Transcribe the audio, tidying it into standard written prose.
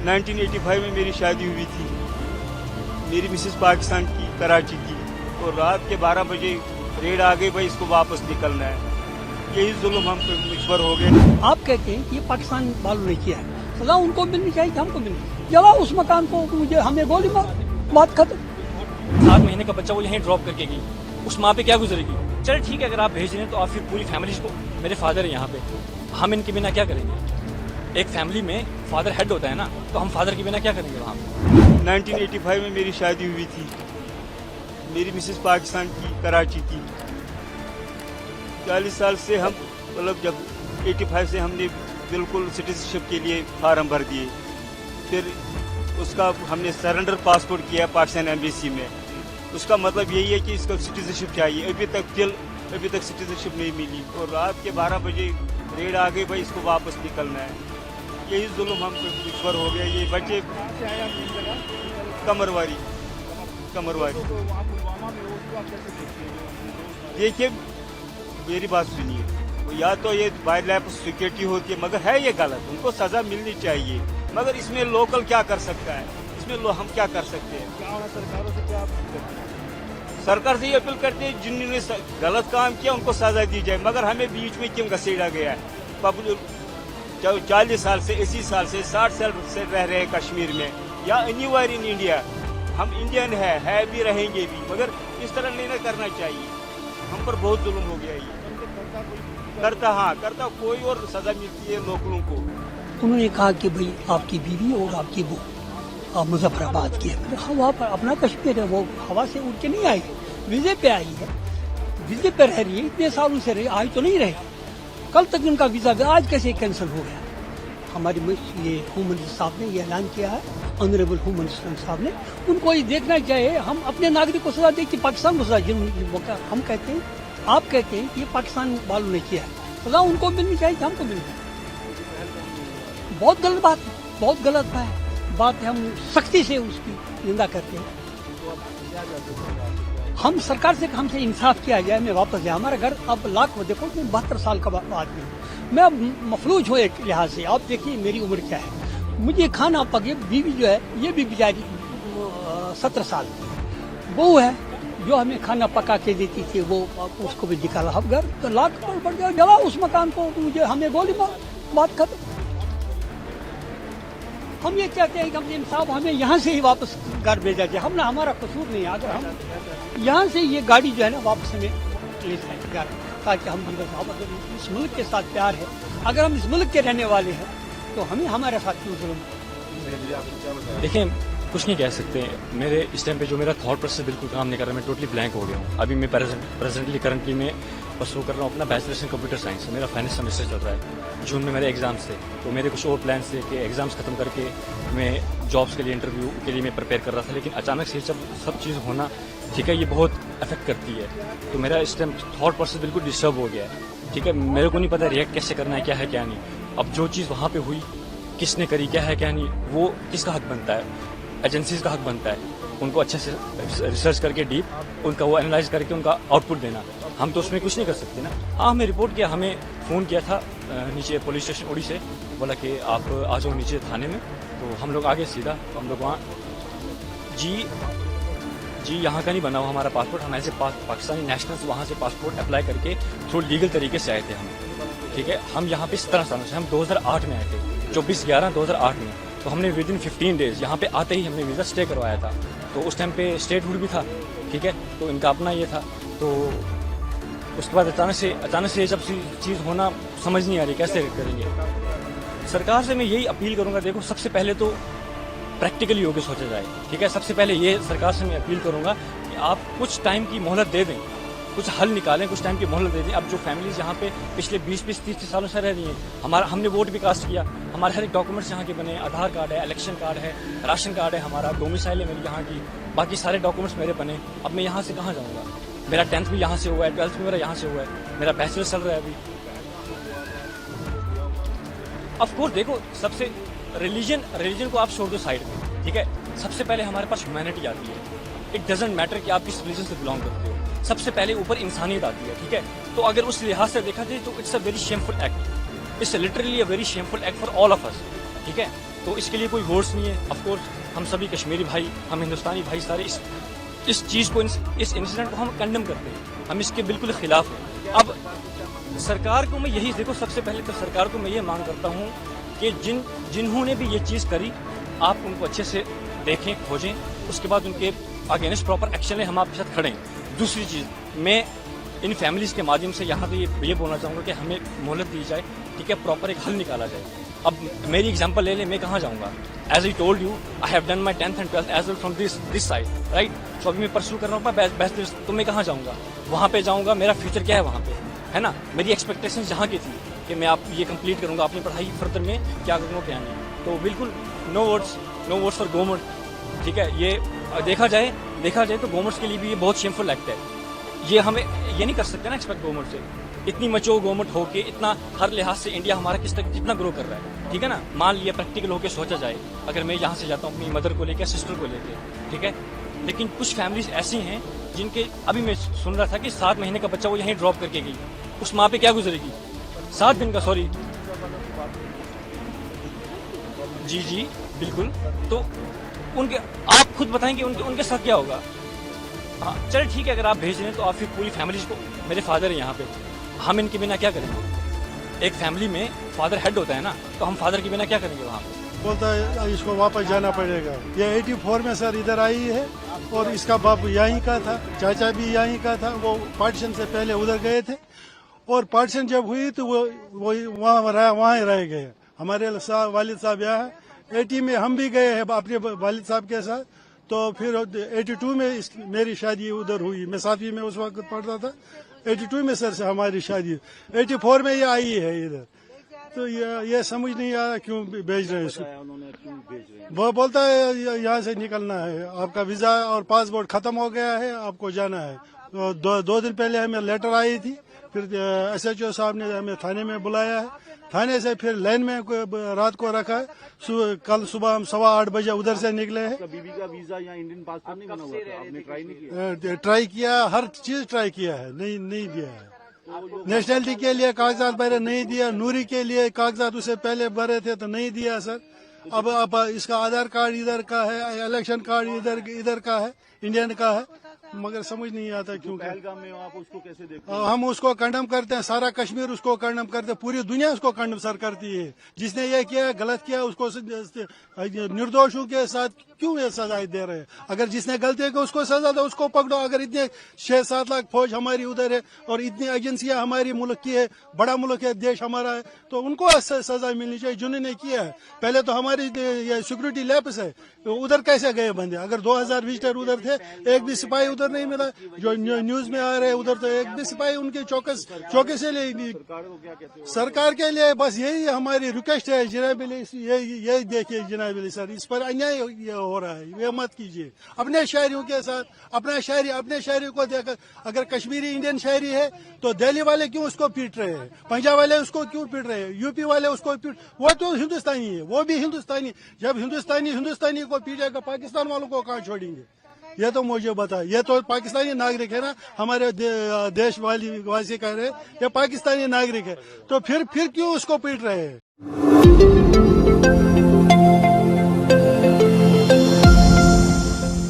1985 में मेरी शादी हुई थी। मेरी मिसेस पाकिस्तान की, कराची की, और रात के 12 बजे रेड आ गई, भाई इसको वापस निकलना है। यही जुल्म हम पे मुझ पर हो गए। आप कहते हैं कि ये पाकिस्तान वालों ने किया है, सजा उनको मिलनी चाहिए कि हमको मिलनी चाहिए। जलाओ उस मकान को, मुझे हमें गोली मार, बात खत्म। 7 महीने का बच्चा वो यहीं ड्रॉप करके गई, उस माँ पे क्या गुजरेगी? चल ठीक है, अगर आप भेज रहे हैं तो आप फिर पूरी फैमिली को, मेरे फादर है यहाँ पे, हम इनके बिना क्या करेंगे? एक फैमिली में फादर हेड होता है ना, तो हम फादर के बिना क्या करेंगे वहाँ पे? 1985 में मेरी शादी हुई थी। मेरी मिसेस पाकिस्तान की, कराची की। 40 साल से हम, मतलब जब 85 से हमने बिल्कुल सिटीजनशिप के लिए फार्म भर दिए, फिर उसका हमने सरेंडर पासपोर्ट किया पाकिस्तान एम्बेसी में। उसका मतलब यही है कि इसको सिटीजनशिप चाहिए। अभी तक सिटीजनशिप नहीं मिली, और रात के 12 बजे रेड आ गई, भाई इसको वापस निकलना है। यही जुल्म हम पर हो गया। ये बच्चे कमरवारी देखिए, मेरी बात सुनिए, या तो ये वाइल्ड लाइफ सिक्योरिटी होती है, मगर है ये गलत, उनको सजा मिलनी चाहिए। मगर इसमें लोकल क्या कर सकता है? इसमें हम क्या कर सकते हैं? सरकारों से क्या सरकार से ये अपील करते हैं, जिन्होंने गलत काम किया उनको सजा दी जाए, मगर हमें बीच में क्यों घसीटा गया है? 40 साल से, 80 साल से, 60 साल से रह रहे हैं कश्मीर में, या एनीवेयर इन इंडिया। हम इंडियन है भी, रहेंगे भी, मगर इस तरह नहीं ना करना चाहिए। हम पर बहुत जुल्म हो गया। ये करता कोई और सजा मिलती है लोगों को। उन्होंने कहा कि भाई आपकी बीवी और आपकी बहू मुजफ्फराबाद की है। हवा पर अपना कश्मीर है, वो हवा से उड़ के नहीं आई, वीजे पे आई है, वीजे पे रह रही है, इतने सालों से रही, आज तो नहीं रहे। कल तक इनका वीजा आज कैसे कैंसिल हो गया? हमारी ये होम मिनिस्टर साहब ने ये ऐलान किया है, ऑनरेबल होम मिनिस्टर साहब ने, उनको ये देखना चाहिए। हम अपने नागरिक को सजा दे कि पाकिस्तान को सजा, हम कहते हैं, आप कहते हैं कि ये पाकिस्तान वालों ने किया है, सजा उनको मिलनी चाहिए कि हमको मिलनी चाहिए। बहुत गलत बात है, बहुत गलत बात है। हम सख्ती से उसकी निंदा करते हैं। हम सरकार से हमसे इंसाफ किया जाए, मैं वापस जाए। हमारा घर अब लाख, देखो मैं 72 साल का आदमी हूँ, मैं अब मफलूज हूँ एक लिहाज से। आप देखिए मेरी उम्र क्या है, मुझे खाना पके, बीवी जो है ये भी बेचारी 17 साल की बहू है जो हमें खाना पका के देती थी, वो उसको भी निकाला। अब घर तो लाख पर बढ़ गया, जला उस मकान को, मुझे हमें गोली मार, बात खत्म। हम ये कहते हैं कि हम इंसाफ, हमें यहाँ से ही वापस घर भेजा जाए। हमने, हमारा कसूर नहीं है, अगर हम यहाँ से ये गाड़ी जो है ना वापस हमें ले जाए घर, ताकि हम इस मुल्क के साथ प्यार है, अगर हम इस मुल्क के रहने वाले हैं तो हमें हमारे साथ क्यों जुल्म? देखिए, कुछ नहीं कह सकते। मेरे इस टाइम पे जो मेरा थॉट प्रोसेस बिल्कुल काम नहीं कर रहा, मैं टोटली ब्लैंक हो गया हूँ। अभी मैं करंटली मैं परसू कर रहा हूँ अपना बैचलर्स इन कंप्यूटर साइंस। मेरा फाइनल सेमेस्टर चल रहा है, जून में मेरे एग्जाम्स थे, तो मेरे कुछ और प्लान्स थे कि एग्जाम्स खत्म करके मैं जॉब्स के लिए, इंटरव्यू के लिए मैं प्रिपेयर कर रहा था। लेकिन अचानक से सब चीज़ होना, ठीक है, ये बहुत अफेक्ट करती है। तो मेरा इस टाइम थॉट प्रोसेस बिल्कुल डिस्टर्ब हो गया है, ठीक है। मेरे को नहीं पता रिएक्ट कैसे करना है, क्या है क्या नहीं। अब जो चीज़ वहाँ पे हुई, किसने करी, क्या है क्या नहीं, वो किसका हक बनता है? एजेंसीज का हक बनता है उनको अच्छे से रिसर्च करके डीप उनका वो एनालाइज करके उनका आउटपुट देना। हम तो उसमें कुछ नहीं कर सकते ना। हाँ, हमें रिपोर्ट किया, हमें फ़ोन किया था नीचे पुलिस स्टेशन उड़ी से, बोला कि आप आ जाओ नीचे थाने में। तो हम लोग आगे सीधा, हम लोग वहाँ जी यहाँ का नहीं बना हुआ हमारा पासपोर्ट, हम ऐसे पाकिस्तानी नेशनल्स वहाँ से पासपोर्ट अप्लाई करके थ्रू लीगल तरीके से आए थे हम, ठीक है। हम यहाँ पे 17 सालों से, हम 2008 में आए थे, 24/11/2008 में। तो हमने विद इन 15 डेज यहाँ पे आते ही हमने वीज़ा स्टे करवाया था। तो उस टाइम पे स्टेट रूल भी था, ठीक है, तो इनका अपना ये था। तो उसके बाद अचानक से ये सब चीज़ होना समझ नहीं आ रही कैसे करेंगे। सरकार से मैं यही अपील करूँगा, देखो सबसे पहले तो प्रैक्टिकली होकर सोचा जाए, ठीक है। सबसे पहले ये सरकार से मैं अपील करूँगा कि आप कुछ टाइम की मोहलत दे दें, कुछ हल निकालें, कुछ टाइम की मोहलत दे दें। अब जो फैमिलीज यहाँ पे पिछले 20-30 सालों से रह रही हैं, हमने वोट भी कास्ट किया, हमारे हर एक डॉक्यूमेंट्स यहाँ के बने, आधार कार्ड है, इलेक्शन कार्ड है, राशन कार्ड है, हमारा डोमिसाइल है मेरी यहाँ की, बाकी सारे डॉक्यूमेंट्स मेरे बने। अब मैं यहाँ से कहाँ जाऊँगा? मेरा 10th भी यहाँ से हुआ है, 12th भी मेरा यहाँ से हुआ है, मेरा बैचलर चल रहा है अभी। ऑफ कोर्स देखो, सबसे रिलीजन को आप छोड़ दो साइड में, ठीक है। सबसे पहले हमारे पास ह्यूमैनिटी आती है। इट डजंट मैटर कि आप किस रिलीजन से बिलोंग करते हो, सबसे पहले ऊपर इंसानियत आती है, ठीक है। तो अगर उस लिहाज से देखा जाए तो it's a very shameful act, it's literally a very shameful act for all of us, ठीक है। تو اس کے لیے کوئی ووٹس نہیں ہے. آف کورس ہم سبھی کشمیری بھائی, ہم ہندوستانی بھائی سارے اس چیز کو, اس انسیڈنٹ کو ہم کنڈم کرتے ہیں, ہم اس کے بالکل خلاف ہیں. اب سرکار کو میں یہی دیکھو, سب سے پہلے تو سرکار کو میں یہ مانگ کرتا ہوں کہ جنہوں نے بھی یہ چیز کری, آپ ان کو اچھے سے دیکھیں, کھوجیں, اس کے بعد ان کے اگینسٹ پراپر ایکشن لیں, ہم آپ کے ساتھ کھڑے ہیں. دوسری چیز, میں ان فیملیز کے مادھیم سے یہاں پہ یہ بولنا چاہوں گا کہ ہمیں مہلت دی جائے, ٹھیک ہے, پراپر ایک حل نکالا جائے. اب میری ایگزامپل لے لیں, میں کہاں جاؤں گا؟ As I told you, I have done my 10th and 12th as well from this side, right. تو ابھی میں پرسو کر رہا ہوں بیچلرس, تو میں کہاں جاؤں گا؟ وہاں پہ جاؤں گا, میرا فیوچر کیا ہے وہاں پہ, ہے نا. میری ایکسپیکٹیشن جہاں کی تھی کہ میں آپ یہ کمپلیٹ کروں گا, اپنی پڑھائی فردر میں کیا کروں گا کیا نہیں. تو بالکل نو ووٹس فار گورنمنٹ, ٹھیک ہے. یہ دیکھا جائے تو گورنمنٹس کے لیے بھی یہ بہت شیمفل ایکٹ ہے. یہ ہمیں یہ نہیں کر سکتے نا ایکسپیکٹ گورنمنٹ سے, اتنی مچو گورنمنٹ ہو کے, اتنا ہر لحاظ سے انڈیا ہمارا کتنا گرو کر رہا ہے, ٹھیک ہے نا. مان لیا پریکٹیکل ہو کے سوچا جائے, اگر میں یہاں سے جاتا ہوں اپنی مدر کو لے کے, سسٹر کو لے کے, ٹھیک ہے, لیکن کچھ فیملیز ایسی ہیں جن کے, ابھی میں سن رہا تھا کہ 7 مہینے کا بچہ وہ یہیں ڈراپ کر کے گئی, اس ماں پہ کیا گزرے گی؟ 7 دن کا, سوری, جی بالکل. تو ان کے آپ خود بتائیں کہ ان کے ساتھ کیا ہوگا. ہاں چلے ٹھیک ہے, اگر آپ بھیج رہے ہیں تو آپ پھر پوری فیملیز کو, میرے فادر ہیں یہاں پہ, ہم ان کے بنا کیا کریں گے؟ ایک فیملی میں فادر ہیڈ ہوتا ہے نا, تو ہم فادر کے بنا کیا کریں گے وہاں پہ؟ بولتا ہے اس کو واپس جانا پڑے گا. یہ 84 میں سر ادھر آئی ہے, اور اس کا باپ یہیں کا تھا, چاچا بھی یہیں کا تھا. وہ پارٹیشن سے پہلے ادھر گئے تھے, اور پارٹیشن جب ہوئی تو وہ وہاں رہ گئے. ہمارے والد صاحب یہاں 80 میں ہم بھی گئے ہیں اپنے والد صاحب کے ساتھ. تو پھر 82 میں میری شادی ادھر ہوئی, میں 7ویں میں اس وقت پڑھتا تھا. 82 میں سر سے ہماری شادی, 84 میں یہ آئی ہے ادھر. تو یہ سمجھ نہیں آ رہا کیوں بھیج رہے ہیں اس کو. وہ بولتا ہے یہاں سے نکلنا ہے, آپ کا ویزا اور پاسپورٹ ختم ہو گیا ہے, آپ کو جانا ہے. 2 دن پہلے ہمیں لیٹر آئی تھی, پھر SHO صاحب نے ہمیں تھانے میں بلایا ہے, تھانے سے پھر لائن میں رات کو رکھا ہے. کل صبح ہم 8:15 بجے ادھر سے نکلے ہیں. بیوی کا ویزا یا انڈین پاسپورٹ نہیں بنا ہوا تھا, آپ نے ٹرائی نہیں کیا؟ ٹرائی کیا, ہر چیز ٹرائی کیا ہے, نہیں دیا ہے. نیشنلٹی کے لیے کاغذات بھرے, نہیں دیا. نوری کے لیے کاغذات اسے پہلے بھرے تھے تو نہیں دیا سر. اب اس کا آدھار کارڈ ادھر کا ہے, الیکشن کارڈ ادھر کا ہے, انڈین کا ہے, مگر سمجھ نہیں آتا کیوں. پہلگام میں آپ اس کو کیسے دیکھتے ہیں؟ ہم اس کو کنڈم کرتے ہیں, سارا کشمیر اس کو کنڈم کرتے ہیں, پوری دنیا اس کو کنڈم سر کرتی ہے. جس نے یہ کیا غلط کیا, اس کو نردوشوں کے ساتھ کیوں یہ سزا دے رہے ہیں؟ اگر جس نے غلطی کی اس کو سزا دو, اس کو پکڑو. اگر اتنے 6-7 لاکھ فوج ہماری ادھر ہے, اور اتنی ایجنسیاں ہماری ملک کی ہے, بڑا ملک ہے, دیش ہمارا ہے, تو ان کو سزا ملنی چاہیے جنہوں نے کیا ہے. پہلے تو ہماری یہ سیکورٹی لیپس ہے, ادھر کیسے گئے بندے؟ اگر 2000 وزٹر ادھر تھے, ایک بھی سپاہی ادھر نہیں ملا. جو نیوز میں آ رہے ادھر تو ایک بھی سپاہی ان کے چوکے سے لے. سرکار کے لیے بس یہی ہماری ریکویسٹ ہے جناب علی, یہی دیکھیے جناب علی سر, اس پر انیائی ہو رہا ہے, یہ مت کیجیے. اپنے شہریوں کے ساتھ اپنے شہری کو دیکھ, اگر کشمیری انڈین شہری ہے تو دہلی والے کیوں اس کو پیٹ رہے ہیں, پنجاب والے اس کو کیوں پیٹ رہے ہیں, UP والے اس کو وہ تو ہندوستانی ہے, وہ بھی ہندوستانی. جب ہندوستانی کو پیٹے گا, پاکستان والوں کو کہاں چھوڑیں گے؟ یہ تو مجھے بتا, یہ تو پاکستانی ناگرک ہے نا, ہمارے دیش واسی کہہ رہے یہ پاکستانی ناگرک ہے, تو پھر کیوں اس کو پیٹ رہے ہیں؟